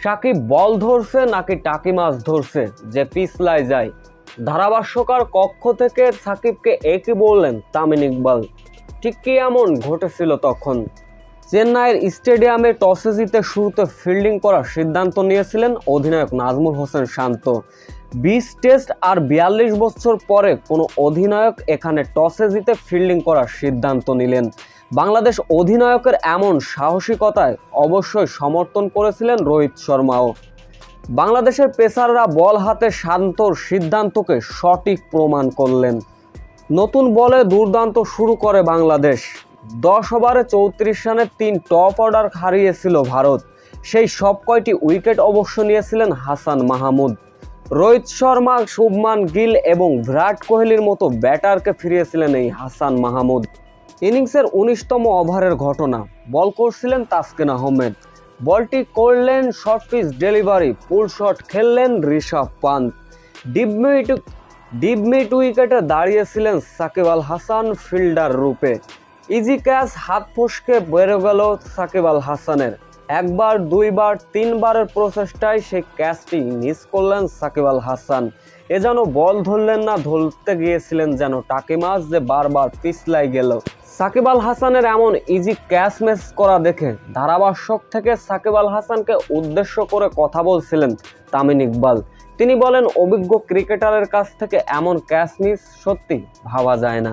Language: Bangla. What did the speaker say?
সাকিব বল ধরছে নাকি টাকি মাছ ধরছে যে পিছলায় যায়। ধারাভাষ্যকার কক্ষ থেকে সাকিবকে একই বললেন তামিম ইকবাল। ঠিক কি এমন ঘটেছিল তখন? চেন্নাইয়ের স্টেডিয়ামে টসে জিতে শুরুতে ফিল্ডিং করার সিদ্ধান্ত নিয়েছিলেন অধিনায়ক নাজমুল হোসেন শান্ত। 20 টেস্ট আর 42 বছর পরে কোনো অধিনায়ক এখানে টসে জিতে ফিল্ডিং করার সিদ্ধান্ত নিলেন। বাংলাদেশ অধিনায়কের এমন সাহসিকতায় অবশ্যই সমর্থন করেছিলেন রোহিত শর্মাও। বাংলাদেশের পেসাররা বল হাতে শান্তর সিদ্ধান্তকে সঠিক প্রমাণ করলেন। নতুন বলে দুর্দান্ত শুরু করে বাংলাদেশ। 10 ওভারে 34 রানে 3 টপ অর্ডার হারিয়েছিল ভারত। সেই সব কয়টি উইকেট অবশ্য নিয়েছিলেন হাসান মাহমুদ। রোহিত শর্মা, শুভমান গিল এবং বিরাট কোহলির মতো ব্যাটারকে ফিরিয়েছিলেন এই হাসান মাহমুদ। ইনিংসের 19তম ওভারের ঘটনা। বল করছিলেন তাসকিন আহমেদ। বলটি করলেন short pitch delivery, pull shot খেললেন ঋষভ পান্ত। ডিপ মিড উইকেটে দাঁড়িয়েছিলেন সাকিব আল হাসান ফিল্ডার রূপে। ইজি ক্যাচ হাত ফসকে বেরো গেল সাকিব আল হাসানের। একবার, দুইবার, তিনবারের প্রচেষ্টায় সেই ক্যাচটি মিস করলেন সাকিব আল হাসান। এ যেন বল ধরলেন না, ধরতে গিয়েছিলেন যেন টাকি মাছ যে বারবার পিছলাই গেল। সাকিব আল হাসানের এমন ইজি ক্যাচ মিস করা দেখে ধারাভাষ্যক থেকে সাকিব আল হাসানকে উদ্দেশ্য করে কথা বলছিলেন তামিম ইকবাল। তিনি বলেন, অভিজ্ঞ ক্রিকেটারের কাছ থেকে এমন ক্যাচ মিস সত্যি ভাবা যায় না।